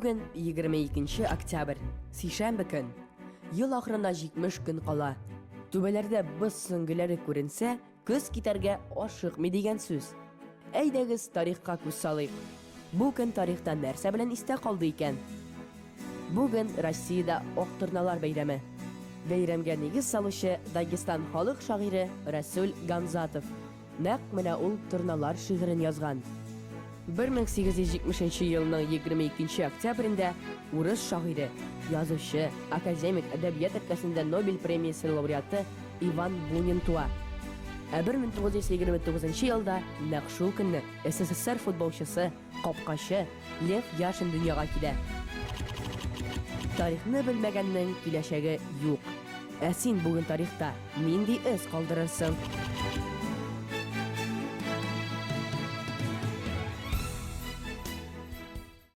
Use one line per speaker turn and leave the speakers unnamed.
Бүген 22 октябрь, сейшәмбе көн. Ел ахырына 70 көн кала. Түбәләрдә боз сөңгеләре күренсә, көз китәргә ашыкмый дигән сүз. Әйдәгез тарихка күз салыйк. Бу көн тарихта нәрсә белән истә калды икән? Бүген Россиядә Ак торналар бәйрәме. Бәйрәмгә нигез салучы Дагестан халык шагыйре Расул Гамзатов. Нәкъ менә ул торналар шигырен язган. 1870 елның 22 октябрендә урыс шагыйре, язучы, академик әдәбият өлкәсендә Нобель премиясе лауреаты Иван Бунин туа. 1929 елда нәкъ шул көнне СССР футболчысы, капкачы Лев Яшин дөньяга килә. Тарихны белмәгәннең киләчәге юк. Ә син бүген тарихта нинди эз калдырырсың?